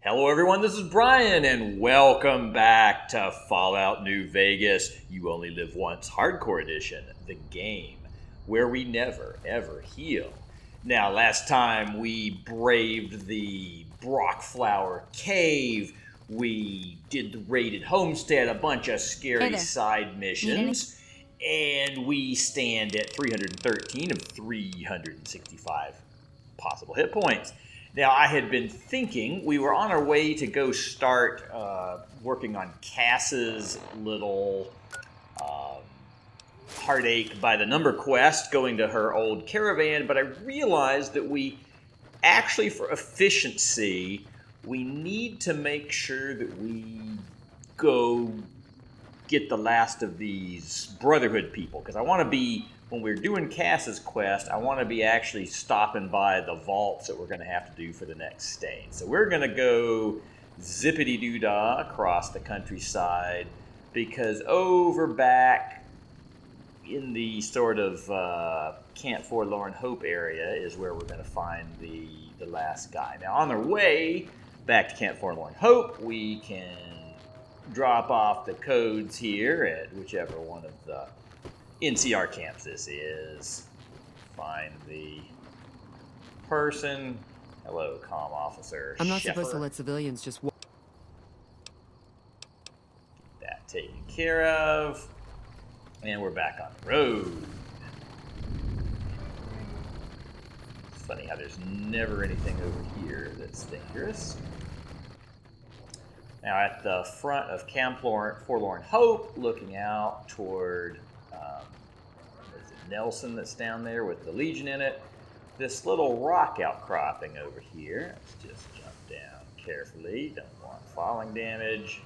Hello everyone, this is Brian, and welcome back to Fallout New Vegas, You Only Live Once Hardcore Edition, the game where we never ever heal. Now, last time we braved the Brockflower Cave, we did the raided homestead, a bunch of scary side missions, and we stand at 313 of 365 possible hit points. Now, I had been thinking we were on our way to go start working on Cass's little heartache by the number quest, going to her old caravan, but I realized that we actually, for efficiency, we need to make sure that we go get the last of these Brotherhood people, because I want to be, when we're doing Cass's quest, I want to be actually stopping by the vaults that we're going to have to do for the next stage. So we're going to go zippity-doo-dah across the countryside, because over back in the sort of Camp Forlorn Hope area is where we're going to find the last guy. Now, on our way back to Camp Forlorn Hope, we can drop off the codes here at whichever one of the NCR camps this is. Find the person. Hello, comm officer. I'm not supposed to let civilians just walk. Get that taken care of. And we're back on the road. It's funny how there's never anything over here that's dangerous. Now, at the front of Camp Forlorn Hope, looking out toward is it Nelson that's down there with the Legion in it. This little rock outcropping over here. Let's just jump down carefully. Don't want falling damage.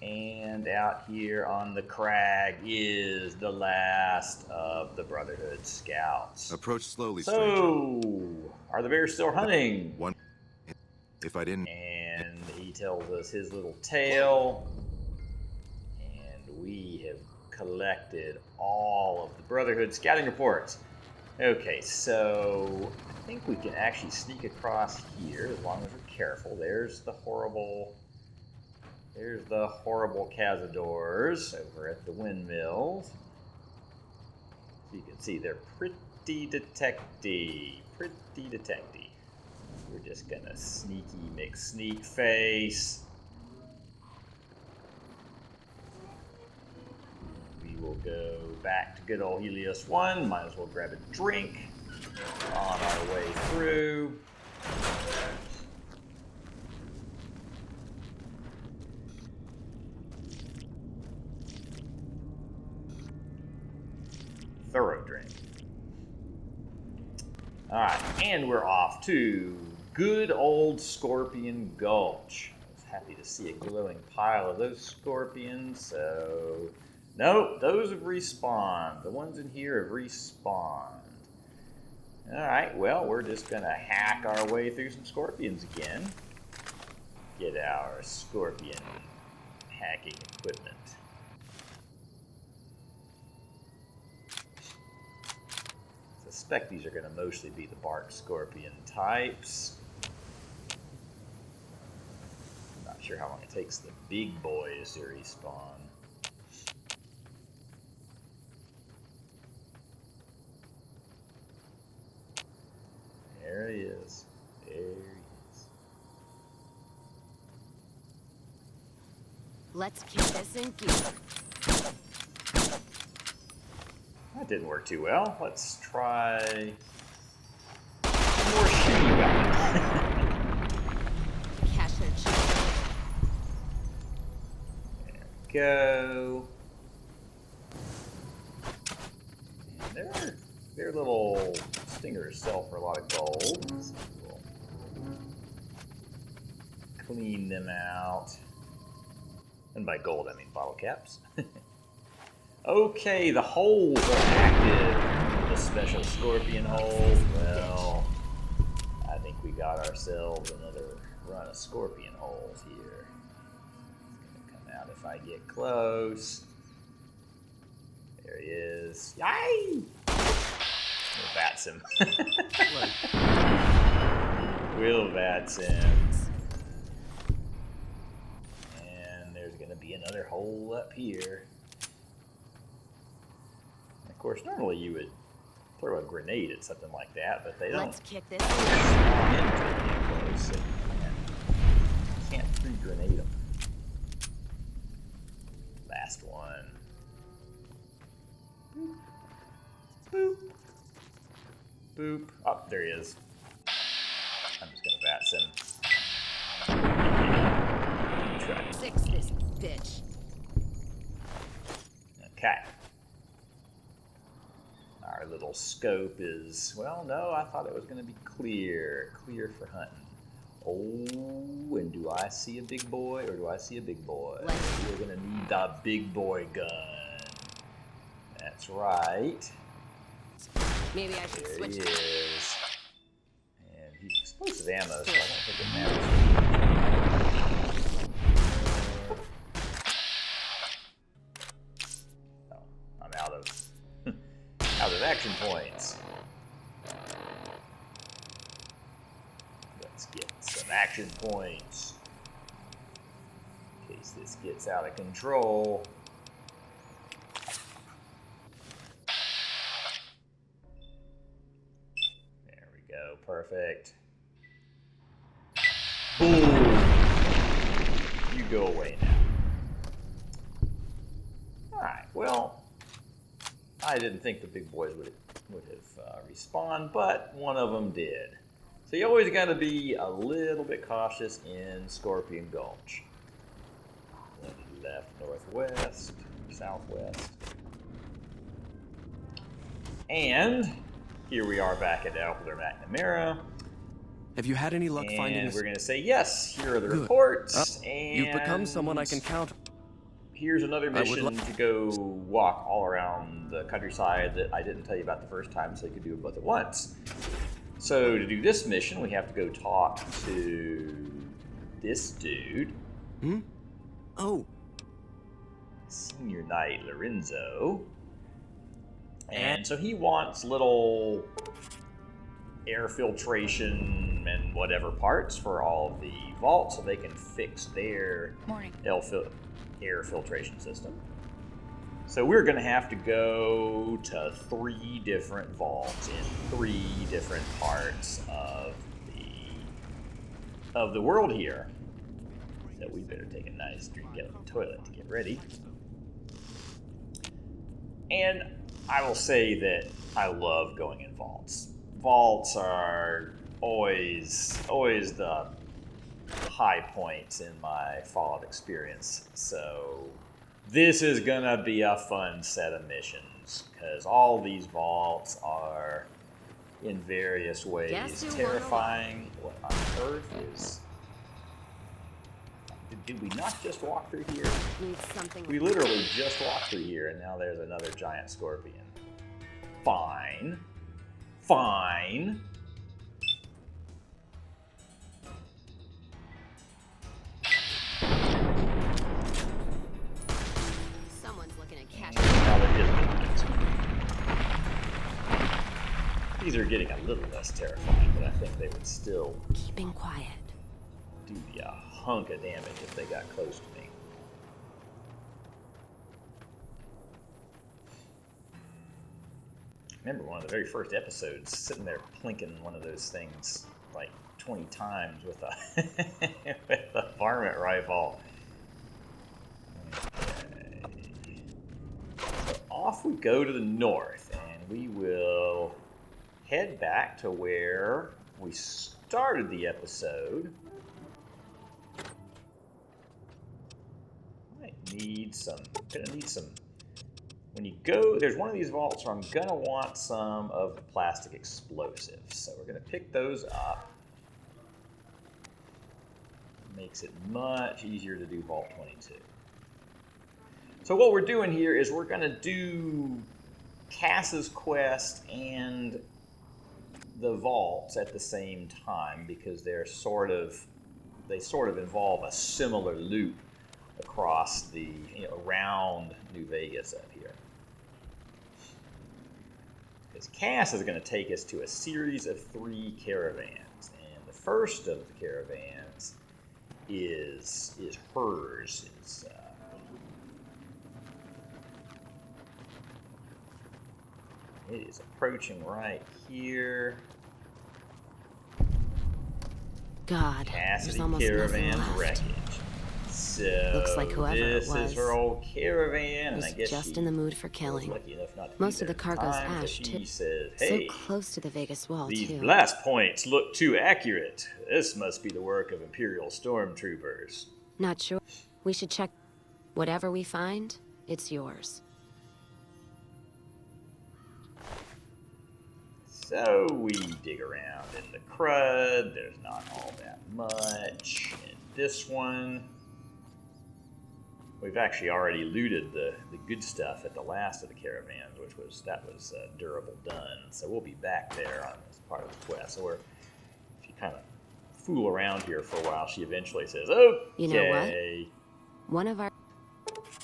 And out here on the crag is the last of the Brotherhood scouts. Approach slowly, so, stranger. Are the bears still hunting? One. If I didn't. And he tells us his little tale. And we have collected all of the Brotherhood scouting reports. Okay, so I think we can actually sneak across here as long as we're careful. There's the horrible Cazadors over at the windmills. So you can see they're pretty detecty. We're just gonna make sneak face. We will go back to good old Helios 1. Might as well grab a drink on our way through. Thorough drink. Alright, and we're off to good old Scorpion Gulch. I was happy to see a glowing pile of those scorpions, so... Nope, those have respawned. The ones in here have respawned. Alright, well, we're just gonna hack our way through some scorpions again. Get our scorpion hacking equipment. I suspect these are going to mostly be the bark scorpion types. Not sure how long it takes the big boys to respawn. There he is. Let's keep this in gear. That didn't work too well. Let's try some more shooting weapons. Cash their check. There we go. And their little stingers sell for a lot of gold. So we'll clean them out. And by gold, I mean bottle caps. Okay, the holes are active. The special scorpion holes. Well, I think we got ourselves another run of scorpion holes here. It's gonna come out if I get close. There he is. Yay! Bats him. will Vatsim. And there's going to be another hole up here. And of course, normally you would throw a grenade at something like that, but they don't. Let's kick this. Spawn into it close, so you can't pre-grenade them. Last one. Boop. Boop. Oh, there he is. I'm just gonna Vatsim. Fix this bitch. Okay. Our little scope is, well, no, I thought it was going to be clear. Clear for hunting. Oh, and do I see a big boy or do I see a big boy? We're going to need the big boy gun. That's right. Maybe I should There switch. he is. And he's explosive ammo, so I don't think it matters. Oh, I'm out of action points. Let's get some action points in case this gets out of control. There we go, perfect. Boom! You go away now. Alright, well, I didn't think the big boys would have respawned, but one of them did. So you always got to be a little bit cautious in Scorpion Gulch. Left, northwest, southwest. And here we are back at Elder McNamara. Have you had any luck finding And this? we're going to say, yes, here are the Good. reports. And You've become someone I can count. here's another I would mission to go walk all around the countryside that I didn't tell you about the first time, so you could do it both at once. So to do this mission, we have to go talk to this dude. Hmm? Oh, Senior Knight Lorenzo. And so he wants little air filtration and whatever parts for all of the vaults so they can fix their air filtration system. So we're going to have to go to 3 different vaults in 3 different parts of the world here. So we better take a nice drink out of the toilet to get ready. And I will say that I love going in vaults. Vaults are always the high points in my Fallout experience. So this is gonna be a fun set of missions because all these vaults are in various ways Guess who won terrifying. What on earth is? Did we not just walk through here? Need something. We literally just walked through here, and now there's another giant scorpion. Fine. Fine. Someone's looking at cash. Now there is movement. These are getting a little less terrifying, but I think they would still Keeping quiet. do me a hunk of damage if they got close to me. I remember one of the very first episodes sitting there plinking one of those things like 20 times with a with a varmint rifle. Okay. So off we go to the north, and we will head back to where we started the episode. Gonna need some. When you go, there's one of these vaults where I'm gonna want some of the plastic explosives. So we're gonna pick those up. Makes it much easier to do Vault 22. So what we're doing here is we're gonna do Cass's quest and the vaults at the same time because they sort of involve a similar loop across the around New Vegas up here. Because Cass is going to take us to a series of 3 caravans, and the first of the caravans is hers. It is approaching right here. God, Cassidy there's almost nothing caravan left. wreckage. So Looks like whoever it this was is her old caravan, and was I guess just she in the mood for was killing. lucky enough not to Most be of the there at cargo's time, so ash, she too. says, So "Hey, close to the Vegas wall, these too. blast points look too accurate. This must be the work of Imperial stormtroopers." Not sure. We should check. Whatever we find, it's yours. So we dig around in the crud. There's not all that much in this one. We've actually already looted the good stuff at the last of the caravans, that was durable done. So we'll be back there on this part of the quest. So if you kind of fool around here for a while, she eventually says, "Okay, You know what? One of our...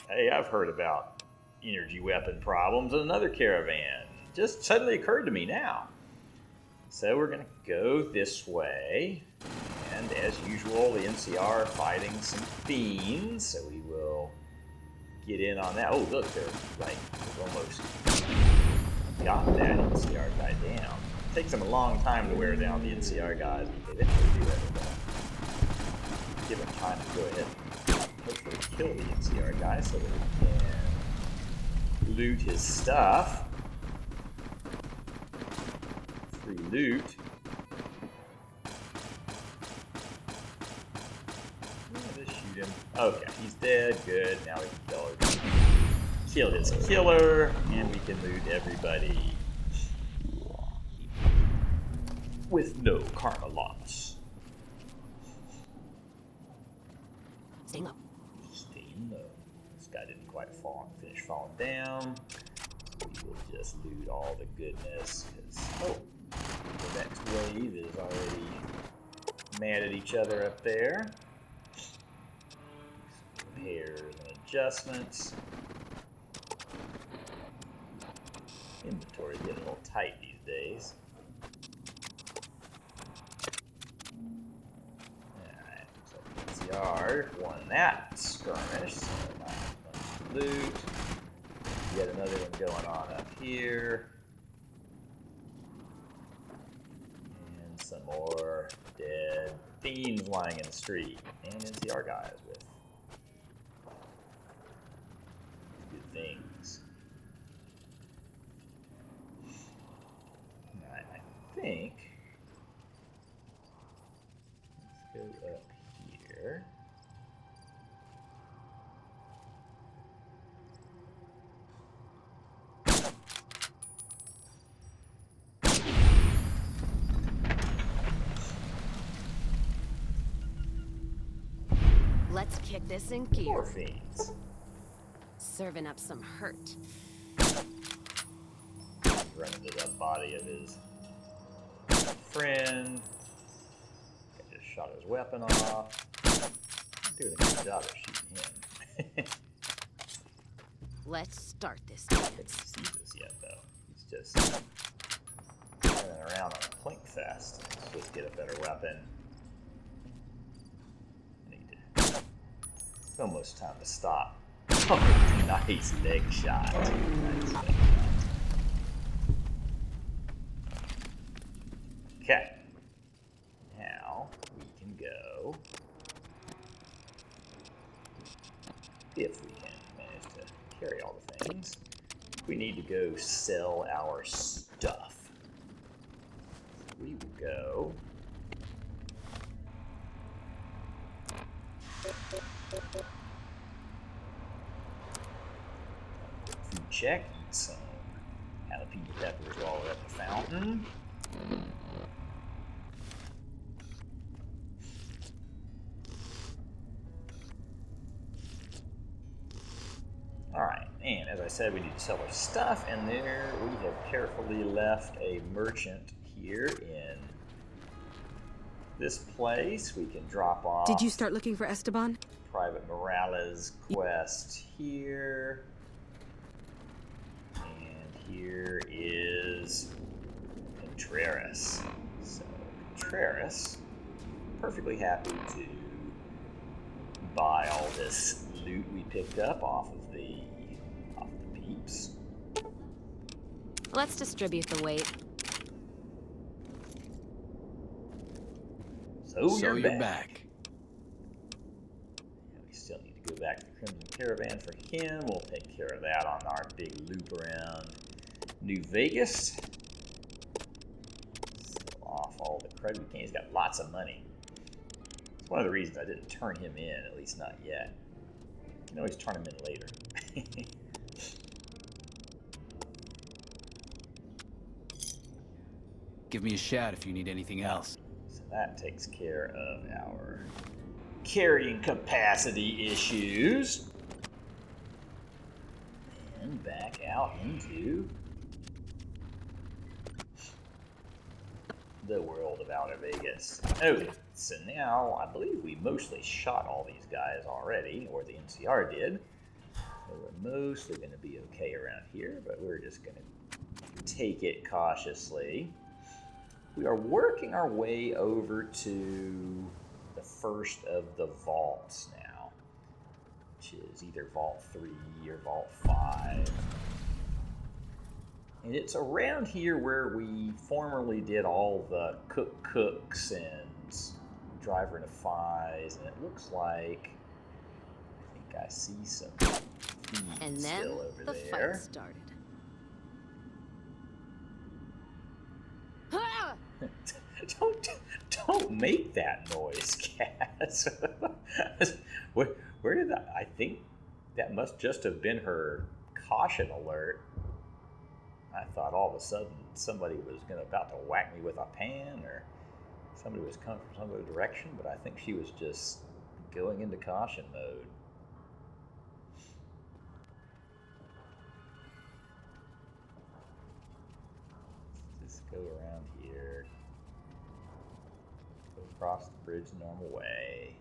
hey, I've heard about energy weapon problems in another caravan. Just suddenly occurred to me now." So we're going to go this way. And as usual, the NCR are fighting some fiends. So we will get in on that. Oh, look, they're almost got that NCR guy down. It takes them a long time to wear down the NCR guys, but they eventually do it. Give them time to go ahead and hopefully kill the NCR guy so that we can loot his stuff. Free loot. Yeah, just shoot him. Okay, he's dead. Good. Now we can kill her. Kill his killer, and we can loot everybody with no karma loss. Staying up. Staying low. This guy didn't quite finish falling down. We will just loot all the goodness. The next wave is already mad at each other up there. Repairs and adjustments. Inventory getting a little tight these days. Alright, so PCR won that skirmish, so not much loot. Yet another one going on up here. And some more dead fiends lying in the street. And NCR guys with good things. Alright, I think. Let's go up here. Let's kick this in gear. More fiends. Serving up some hurt. Run into the body of his friend. I just shot his weapon off. I'm doing a good job of shooting him. Let's start this He dance. hasn't seen us yet, though. He's just running around on a plink fest. Let's just get a better weapon. It's almost time to stop. Oh, nice leg shot. Nice leg shot. Okay. Now we can go. If we can manage to carry all the things. We need to go sell our stuff. So we will go. Food check, eat some jalapeno peppers while we're at the fountain. Alright, and as I said, we need to sell our stuff, and there we have carefully left a merchant here in this place. We can drop off. Did you start looking for Esteban? Private Morales quest here. And here is Contreras. So, Contreras perfectly happy to buy all this loot we picked up off of the peeps. Let's distribute the weight. So you're back. back. Yeah, we still need to go back to the Crimson Caravan for him. We'll take care of that on our big loop around New Vegas. Sell off all the credit we can. He's got lots of money. It's one of the reasons I didn't turn him in, at least not yet. You can always turn him in later. Give me a shout if you need anything else. So that takes care of our carrying capacity issues. And back out into the world of Outer Vegas. Okay, so now I believe we mostly shot all these guys already, or the NCR did. So we're mostly going to be okay around here, but we're just going to take it cautiously. We are working our way over to the first of the vaults now, which is either Vault 3 or Vault 5. And it's around here where we formerly did all the cooks and driver defies, and it looks like I think I see some feed And then still over the there. fight started. Don't make that noise, Cass. where did that? I think that must just have been her caution alert. I thought all of a sudden somebody was about to whack me with a pan, or somebody was coming from some other direction, but I think she was just going into caution mode. Let's just go around here. Go across the bridge the normal way.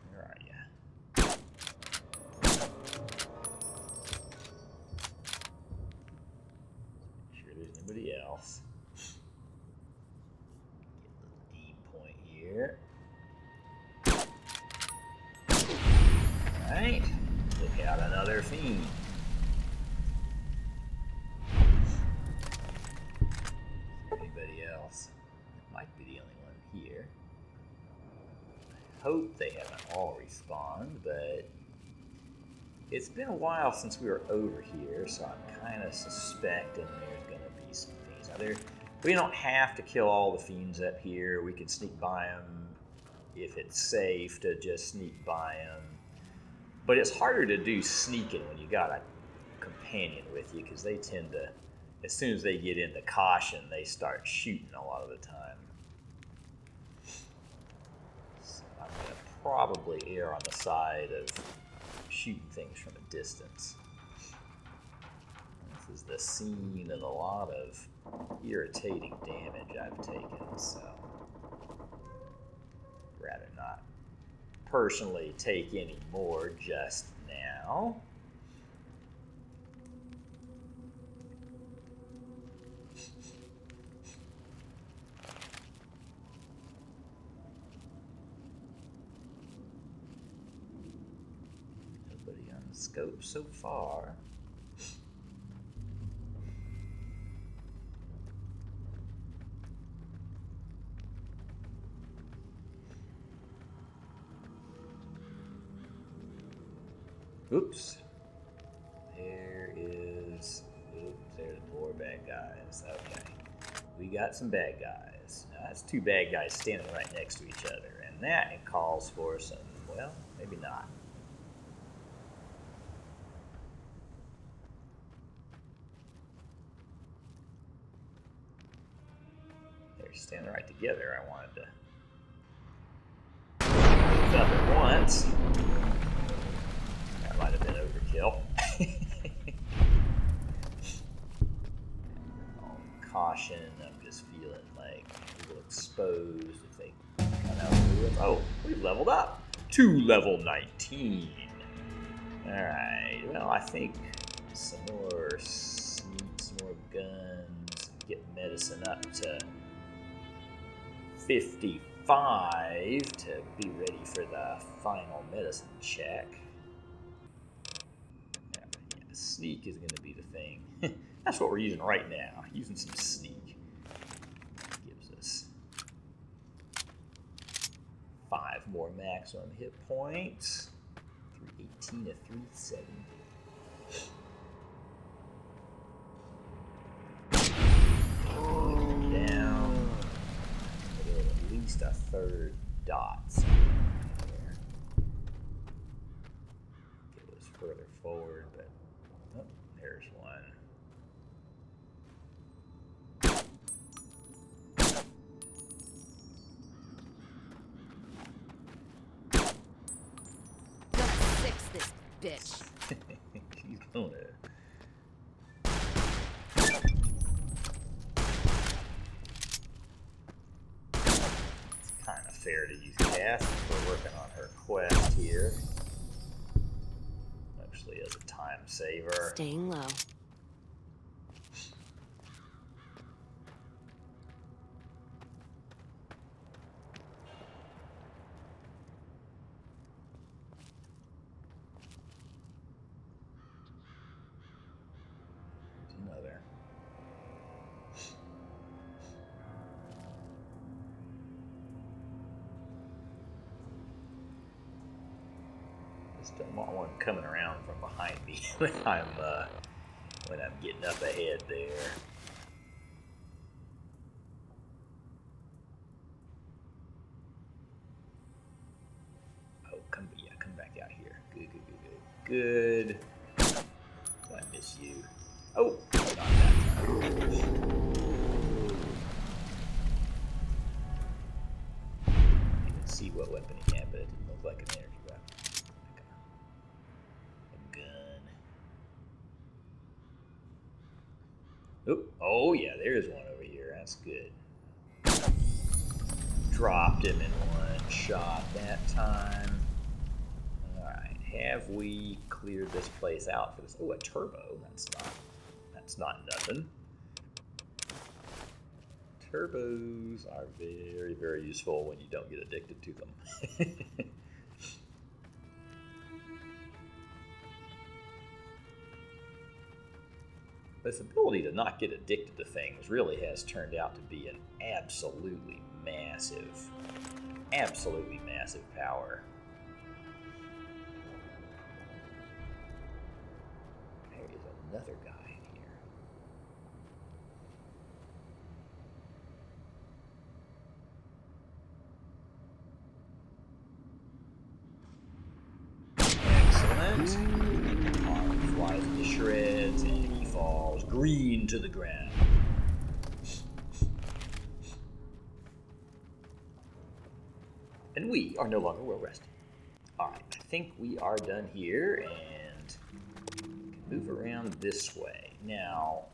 Where are you? Make sure there's nobody else. Get a little aim point here. Alright, look out another fiend. Anybody else? It might be the only one here. I hope they haven't all respawned, but it's been a while since we were over here, so I'm kind of suspecting there's going to be some fiends. Now, we don't have to kill all the fiends up here. We can sneak by them if it's safe to just sneak by them. But it's harder to do sneaking when you got a companion with you, because they tend to, as soon as they get into caution, they start shooting a lot of the time. So I'm going to probably err on the side of shooting things from a distance. This is the scene of a lot of irritating damage I've taken, so rather not personally take any more just now. Nobody on the scope so far. Oops. There's more bad guys. Okay. We got some bad guys. Now, that's two bad guys standing right next to each other, and that it calls for some, well, maybe not. They're standing right together. I wanted to move up at once. That might have been overkill. Caution, I'm just feeling like a little exposed if they come out of the woods. Oh, we've leveled up to level 19. Alright, well, I think some more sneaks, more guns, get medicine up to 55 to be ready for the final medicine check. Yeah, sneak is going to be the thing. That's what we're using right now, using some sneak. Gives us 5 more maximum hit points. 318 to 370. Down. At least a third dots there. It was further forward, but oh, there's one. Let's fix this bitch. He's gonna. It's kind of fair to use Cass if we're working on her quest here. Actually, as a time saver. Staying low. Another. Just don't want one coming around from behind me when I'm getting up ahead there. Oh, come back out here. Good. I miss you. Oh, not that time. You can see what weapon he had, but it didn't look like an energy weapon. Like a gun. Oh yeah, there's one over here. That's good. Dropped him in one shot that time. Alright, have we cleared this place out for this? Oh, a turbo. That's not nothing. Turbos are very, very useful when you don't get addicted to them. This ability to not get addicted to things really has turned out to be an absolutely massive power. There is another guy in here. Excellent. Arm flies into shreds, enemy falls green to the ground. And we are no longer well rested. Alright, I think we are done here and can move around this way. Now,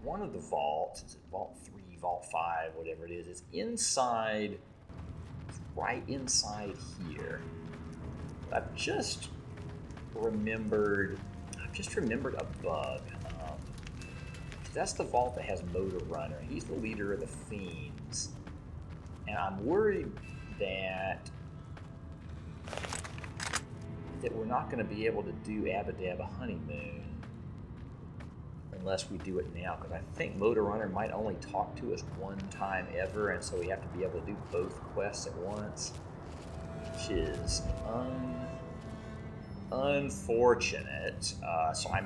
one of the vaults, is it Vault 3, Vault 5, whatever it is inside, it's right inside here. I've just remembered a bug. That's the vault that has Motor Runner. He's the leader of the Fiends. And I'm worried that we're not going to be able to do Abba Dabba Honeymoon unless we do it now, because I think Motor Runner might only talk to us one time ever, and so we have to be able to do both quests at once, which is unfortunate. So I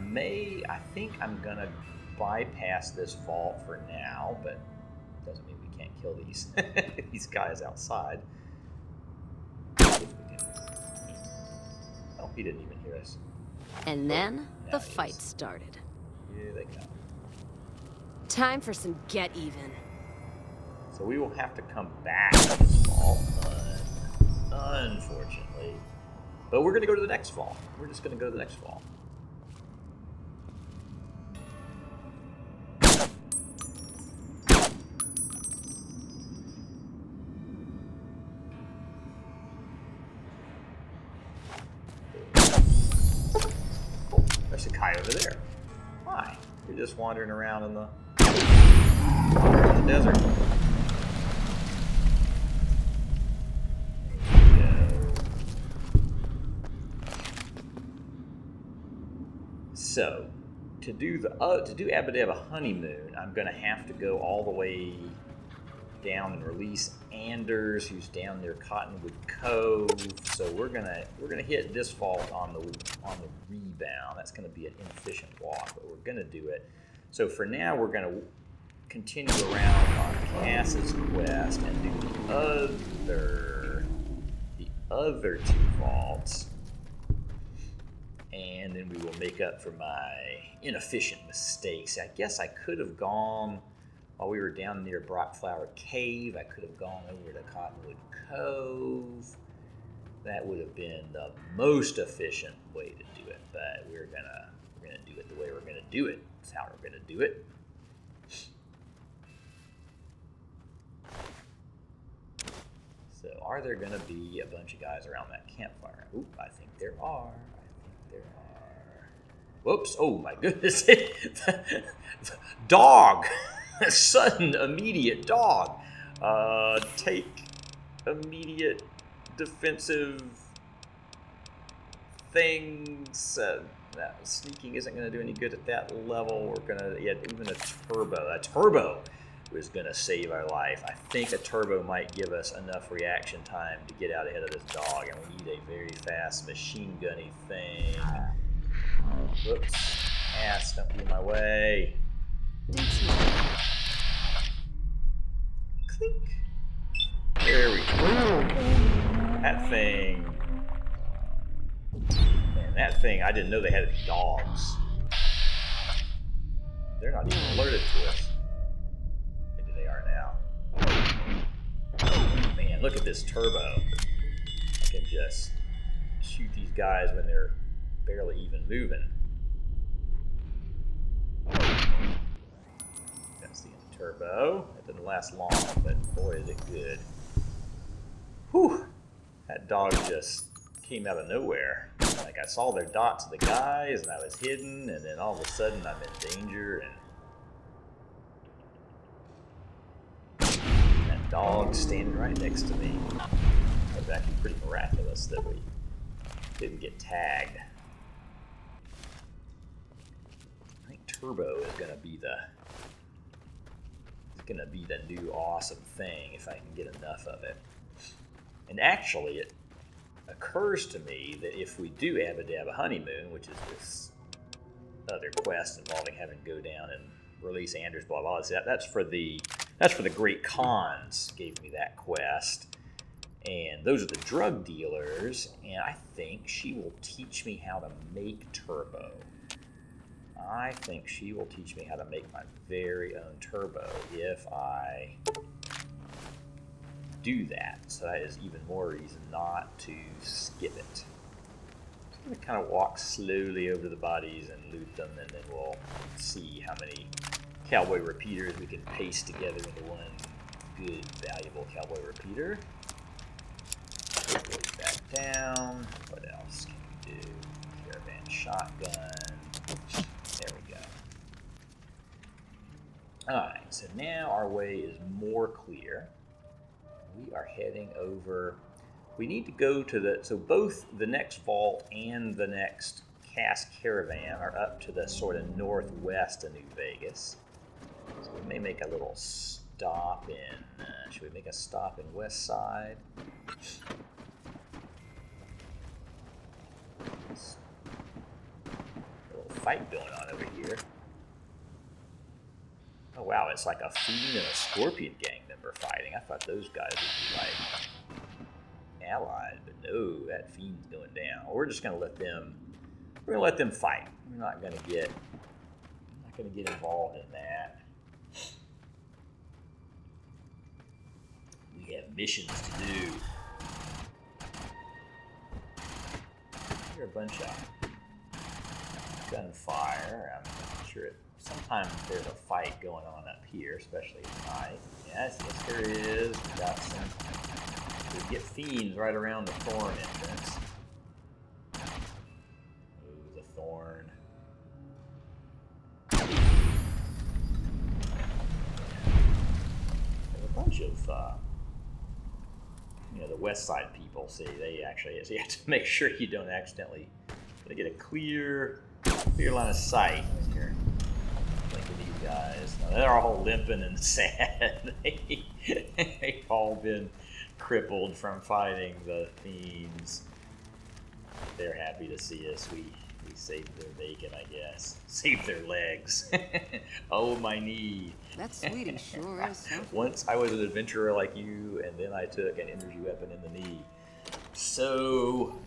think I'm going to bypass this vault for now, but it doesn't mean we can't kill these these guys outside. Oh, he didn't even hear us. And then Now the he fight is. started. Here they come. Time for some get even. So we will have to come back to this vault, unfortunately. But we're going to go to the next vault. We're just going to go to the next vault. Hi over there. Hi. You're just wandering around in the desert. So, to do Abadeva honeymoon, I'm gonna have to go all the way down and release Anders, who's down near Cottonwood Cove. So we're gonna hit this fault on the rebound. That's gonna be an inefficient walk, but we're gonna do it. So for now, we're gonna continue around on Cass's quest and do the other two vaults. And then we will make up for my inefficient mistakes. I guess I could have gone, while we were down near Brockflower Cave, I could have gone over to Cottonwood Cove. That would have been the most efficient way to do it, but we're gonna do it the way we're gonna do it. That's how we're gonna do it. So are there gonna be a bunch of guys around that campfire? Oop, I think there are. Whoops, oh my goodness. Dog! Sudden, immediate dog. Take immediate defensive things. Sneaking isn't going to do any good at that level. We're going to, even a turbo was going to save our life. I think a turbo might give us enough reaction time to get out ahead of this dog, and we need a very fast machine gunny thing. Whoops. Ass, don't be in my way. Clink. There we go. That thing. Man, that thing, I didn't know they had any dogs. They're not even alerted to us. Maybe they are now. Man, look at this turbo. I can just shoot these guys when they're barely even moving. That's the turbo. That didn't last long, but boy is it good. Whew! That dog just came out of nowhere. Like I saw their dots of the guys and I was hidden, and then all of a sudden I'm in danger, and that dog standing right next to me. It was actually pretty miraculous that we didn't get tagged. I think turbo is gonna be the new awesome thing if I can get enough of it. And actually, it occurs to me that if we do Abadeva honeymoon, which is this other quest involving having to go down and release Anders, blah blah, that's for the Great Khans gave me that quest. And those are the drug dealers, and I think she will teach me how to make turbo. I think she will teach me how to make my very own turbo if I do that. So that is even more reason not to skip it. So I'm going to kind of walk slowly over the bodies and loot them, and then we'll see how many cowboy repeaters we can paste together into one good, valuable cowboy repeater. Go back down. What else can we do? Caravan shotgun. There we go. Alright, so now our way is more clear. We are heading over. We need to go to so both the next vault and the next Cass Caravan are up to the sort of northwest of New Vegas. So we may make a little stop in, should we make a stop in West Side? A little fight going on over here. Oh wow, it's like a Fiend and a Scorpion gang member fighting. I thought those guys would be like allied, but no, that Fiend's going down. We're just gonna let them fight. We're not gonna get involved in that. We have missions to do. Here are a bunch of gunfire. I'm sure sometimes there's a fight going on up here, especially at night. Yes, there is. We get Fiends right around the Thorn entrance. Ooh, the Thorn. you know, the West Side people see. They actually, so you have to make sure you don't accidentally get a clear line of sight when you're linking these guys. Now, they're all limping and sad. They've all been crippled from fighting the fiends. They're happy to see us. We saved their bacon, I guess. Saved their legs. Oh, my knee. That sweetie sure is something. Once I was an adventurer like you, and then I took an energy weapon in the knee. So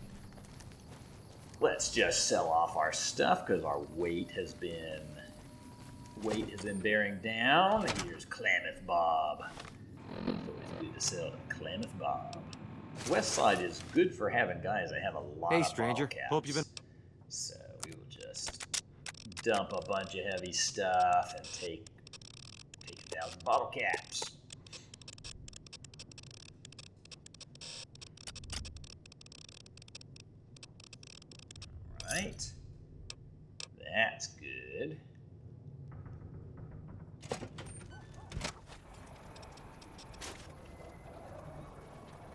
let's just sell off our stuff because our weight has been bearing down. Here's Klamath Bob. It's always good to sell to Klamath Bob. West Side is good for having guys that have a lot Hey, of stranger. bottle caps. Hope you've been. So we will just dump a bunch of heavy stuff and take 1,000 bottle caps. All right. That's good.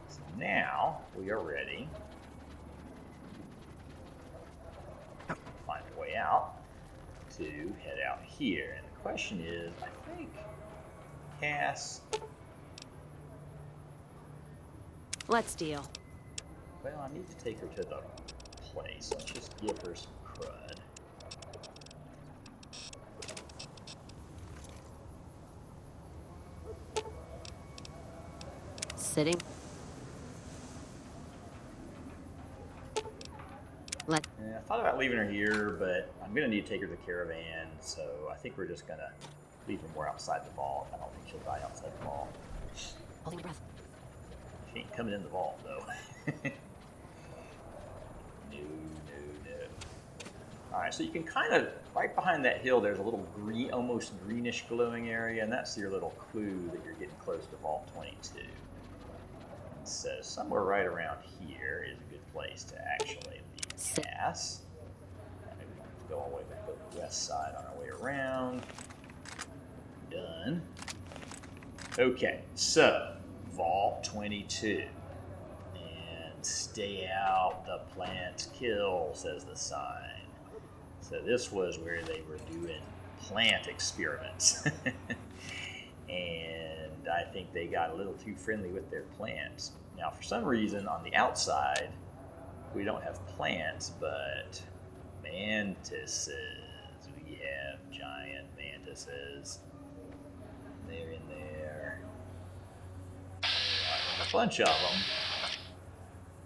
So now we are ready. Find a way out to head out here. And the question is, I think Cass. Let's deal. Well, I need to take her to the place. Let's just give her some crud. Sitting. Let. I thought about leaving her here, but I'm going to need to take her to the caravan, so I think we're just going to leave her more outside the vault. I don't think she'll die outside the vault. Holding your breath. She ain't coming in the vault, though. No. Alright, so you can kind of, right behind that hill, there's a little green, almost greenish glowing area, and that's your little clue that you're getting close to Vault 22. And so somewhere right around here is a good place to actually leave Cass. Maybe we don't have to go all the way back over the west side on our way around. Done. Okay, so Vault 22. And stay out, the plants kill, says the sign. So this was where they were doing plant experiments. And I think they got a little too friendly with their plants. Now, for some reason, on the outside, we don't have plants, but mantises. We have giant mantises. They're in there. A bunch of them.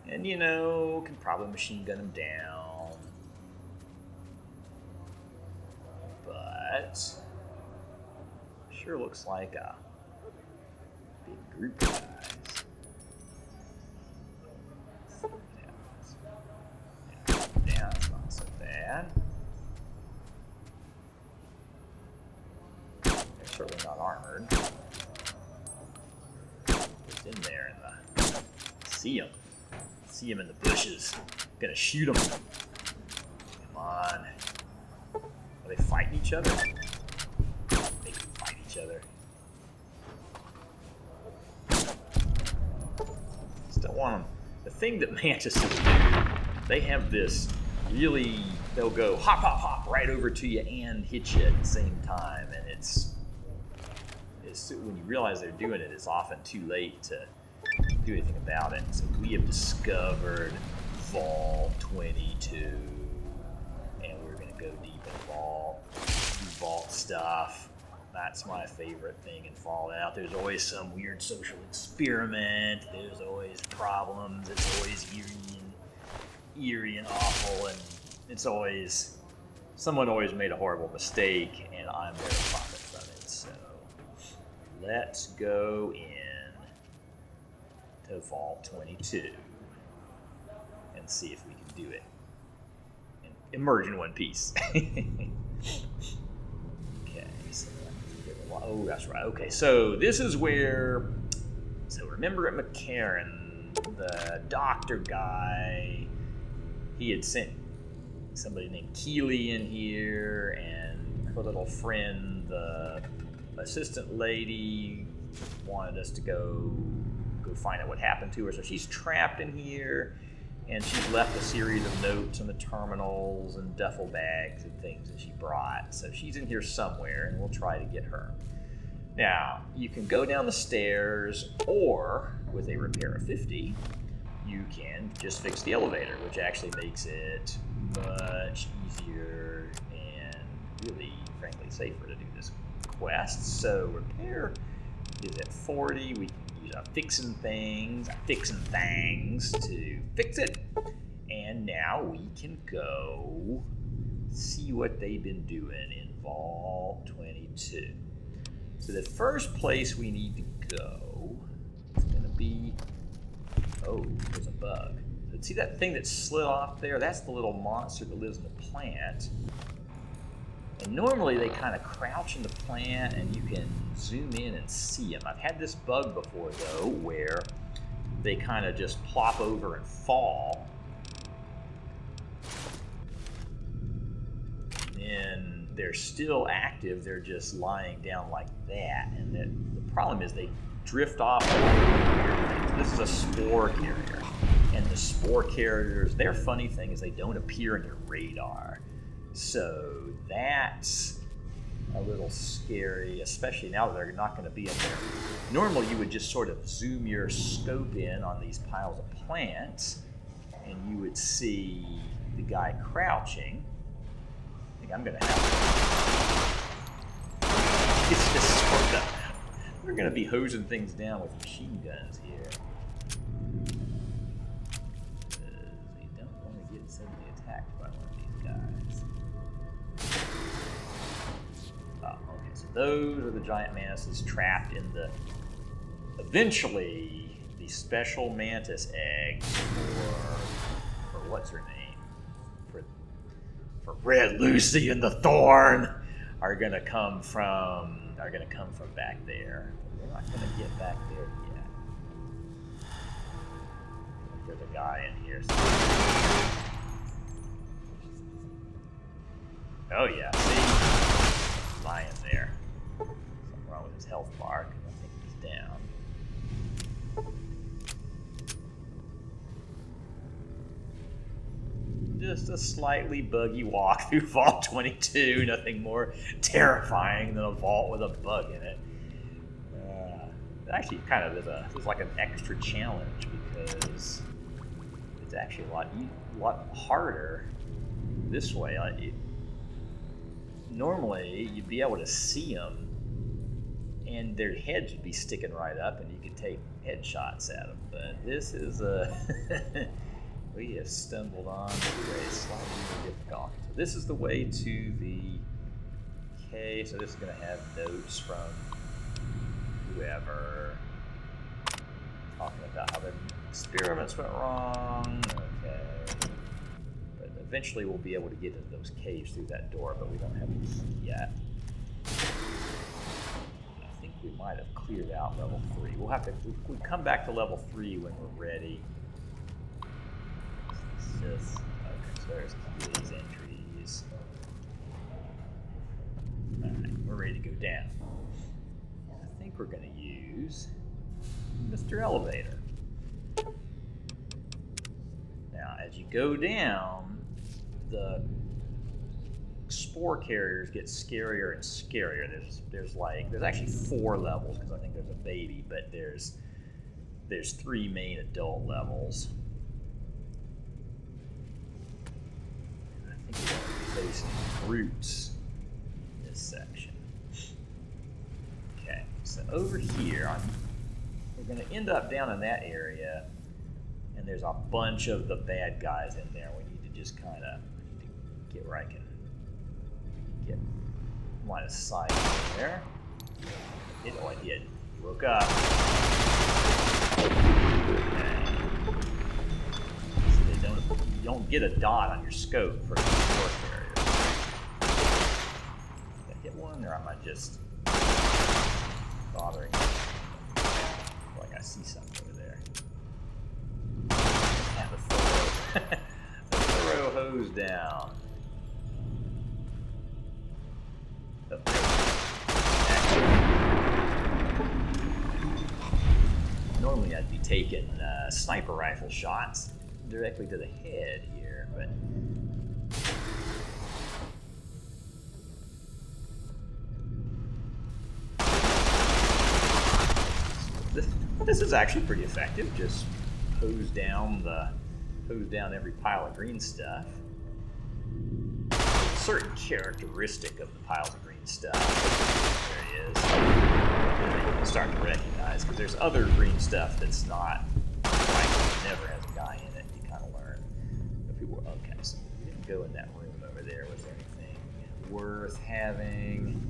And, you know, can probably machine gun them down. But sure looks like a big group of guys. Yeah, it's not so bad. They're certainly not armored. It's in there in the... See them in the bushes. Gonna shoot them. Come on. Are they fighting each other? They can fight each other. Still want them. The thing that mantises do, they have this really, they'll go hop, hop, hop right over to you and hit you at the same time. And it's when you realize they're doing it, it's often too late to do anything about it. So we have discovered Vault 22. And we're going to go deep in Vault, do Vault stuff. That's my favorite thing in Fallout. There's always some weird social experiment. There's always problems. It's always eerie and awful. And it's always, someone always made a horrible mistake, and I'm there to profit from it. So let's go in to Vault 22 and see if we can do it. Emerge in one piece. Okay, so oh, that's right. Okay, so this is where. So remember at McCarran, the doctor guy, he had sent somebody named Keeley in here, and her little friend, the assistant lady, wanted us to go find out what happened to her. So she's trapped in here, and she's left a series of notes on the terminals and duffel bags and things that she brought. So she's in here somewhere, and we'll try to get her. Now, you can go down the stairs, or with a repair of 50, you can just fix the elevator, which actually makes it much easier and really, frankly, safer to do this quest. So repair is at 40. We can use our fixing things to fix it. And now we can go see what they've been doing in Vault 22. So the first place we need to go is going to be... Oh, there's a bug. So see that thing that slid off there? That's the little monster that lives in the plant. And normally they kind of crouch in the plant and you can zoom in and see them. I've had this bug before, though, where they kind of just plop over and fall. And then they're still active. They're just lying down like that. And the problem is they drift off. This is a spore carrier. And the spore carriers, their funny thing is they don't appear in your radar. So that's a little scary, especially now that they're not going to be in there. Normally you would just sort of zoom your scope in on these piles of plants and you would see the guy crouching. I think I'm going to have to... It's just sort of... We're going to be hosing things down with machine guns here. They don't want to get suddenly attacked by one of these guys. Oh, okay, so those are the giant mantises trapped in the... Eventually, the special mantis eggs for what's her name? For Red Lucy and the Thorn are going to come from back there. We're not going to get back there yet. There's a guy in here. Oh yeah, see? Lion's there. Something wrong with his health bar, because I think he's down. Just a slightly buggy walk through Vault 22. Nothing more terrifying than a vault with a bug in it. Actually, kind of there's like an extra challenge because it's actually a lot harder this way. Normally, you'd be able to see them, and their heads would be sticking right up, and you could take headshots at them. But this is a we have stumbled on to a slightly more difficult. So this is the way to the cave. So this is going to have notes from whoever talking about how the experiments went wrong. Okay. But eventually we'll be able to get into those caves through that door, but we don't have the key yet. I think we might have cleared out level 3. We'll come back to level 3 when we're ready. Okay, so there's these entries. Alright, we're ready to go down. I think we're going to use Mr. Elevator. Now, as you go down, the spore carriers get scarier and scarier. There's actually 4 levels because I think there's a baby, but there's 3 main adult levels. I think we're going to be facing brutes in this section. Okay, so over here, we're going to end up down in that area, and there's a bunch of the bad guys in there. We need to just kind of get where I can get line of sight there. Oh, I did. He woke up. Okay. So you don't get a dot on your scope for the spore carrier. Did I hit one, or am I just bothering? Like I see something over there. And the throw hose down. taking sniper rifle shots directly to the head here, but this is actually pretty effective. Just hose down every pile of green stuff. A certain characteristic of the piles of green stuff. There he is. And you can start to recognize, because there's other green stuff that's not, like, never has a guy in it. You kind of learn. If people were, okay, so we didn't go in that room over there. Was there anything worth having?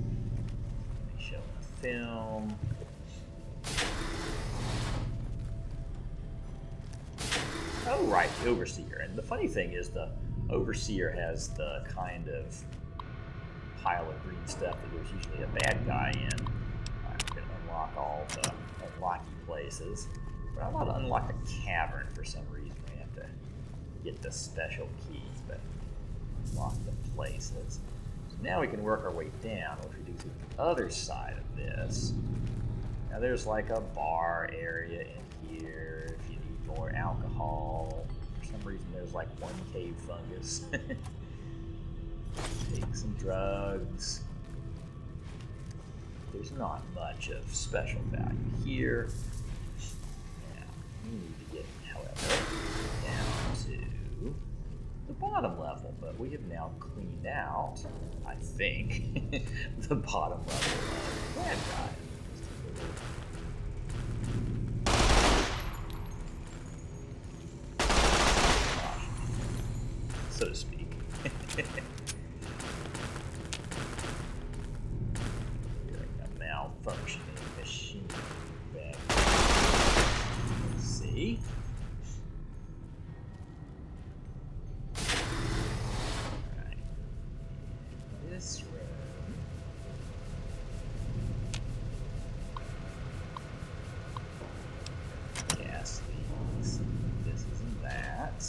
Let me show a film. Oh, right, the Overseer. And the funny thing is, the Overseer has the kind of pile of green stuff that there's usually a bad guy in. I'm going to unlock all the unlocky places. But I want to unlock a cavern for some reason. We have to get the special keys, but unlock the places. So now we can work our way down, which we do to the other side of this. Now there's like a bar area in here if you need more alcohol. For some reason there's like one cave fungus. Take some drugs. There's not much of special value here. Now we need to get, however, down to the bottom level, but we have now cleaned out, I think, the bottom level of bad guy. So to speak. A malfunctioning machine back. Let's see. Alright. This room. Gas leaks. This isn't that.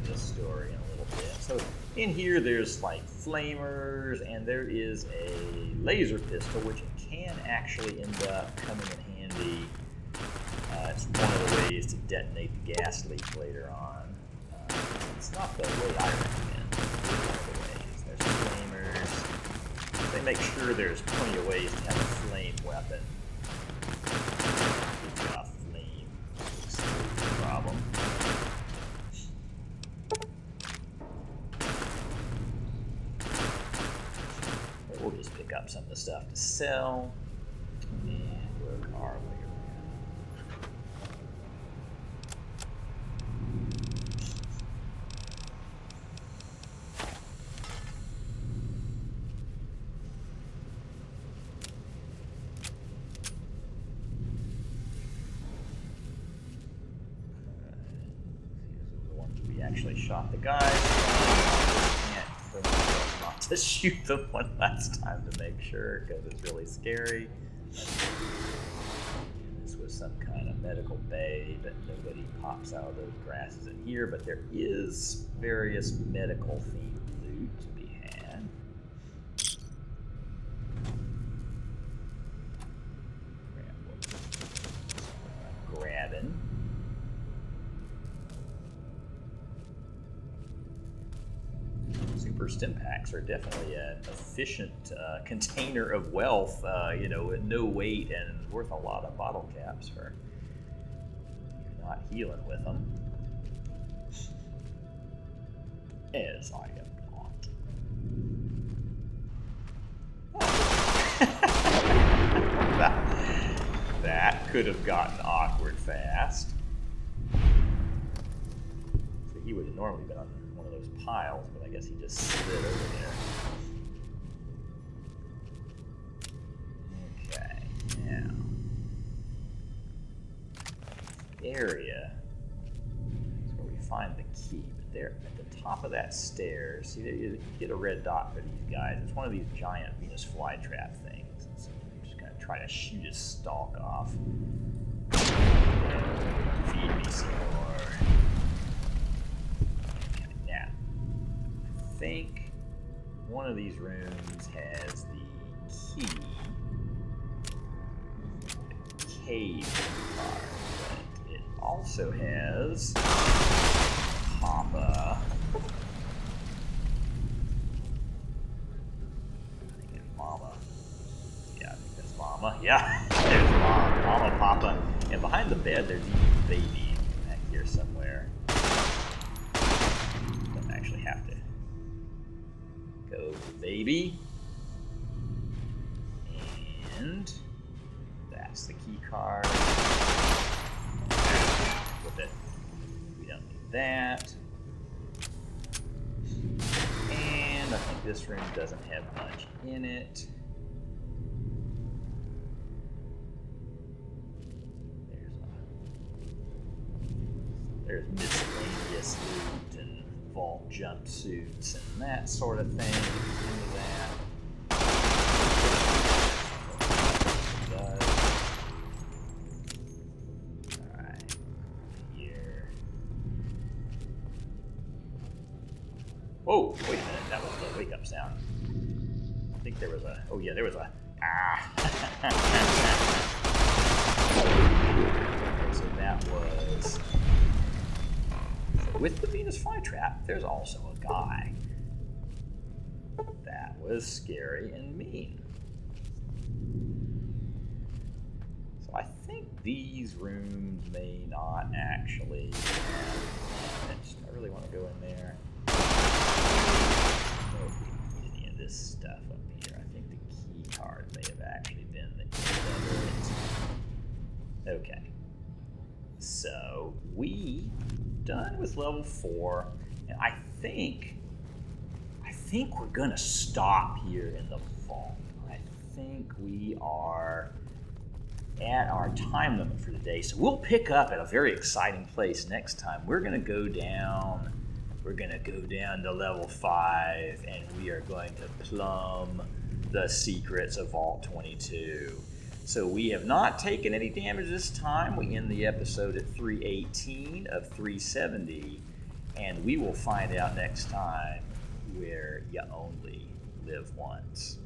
This story in a little bit. So in here there's like flamers, and there is a laser pistol which can actually end up coming in handy. It's one of the ways to detonate the gas leak later on. It's not the way I recommend. It's one of the ways. There's flamers. They make sure there's plenty of ways to have a flame weapon. Flame. It's a problem. We'll just pick up some of the stuff to sell and work our way around. These are the ones we actually shot the guys. Not to shoot them one last time to make sure, because it's really scary. This was some kind of medical bay, but nobody pops out of those grasses in here. But there is various medical themed loot to be had. Grabbing. Super stim packs are definitely an efficient container of wealth, you know, at no weight and worth a lot of bottle caps for you're not healing with them. As I am not. That could have gotten awkward fast. So he would have normally been on one of those piles, but I guess he just slid over there. Okay, now area is where we find the key. But there, at the top of that stairs, see, you get a red dot for these guys. It's one of these giant Venus flytrap things. So you're just gonna try to shoot his stalk off. Feed me some more. I think one of these rooms has the key. cave card, but it also has Papa. I think it's Mama. Yeah, I think that's Mama. Yeah, there's Mama, Papa. And behind the bed, there's even baby back here somewhere. Don't actually have to go to baby. And that's the key card. With it. We don't need that. And I think this room doesn't have much in it. There's miscellaneous loot and vault jumpsuits and that sort of thing into that. Alright. Here. Whoa, wait a minute, that was the wake up sound. I think there was a, oh yeah, there was a, so that was, with the Venus flytrap, there's also a guy. That was scary and mean. So I think these rooms may not actually have damage. I really want to go in there. I don't know if we need any of this stuff up here. I think the key card may have actually been the end of it. Okay. So we done with level 4, and I think we're gonna stop here in the vault. I think we are at our time limit for the day, so we'll pick up at a very exciting place next time. We're gonna go down to level 5, and we are going to plumb the secrets of Vault 22. So we have not taken any damage this time. We end the episode at 318 of 370, and we will find out next time where you only live once.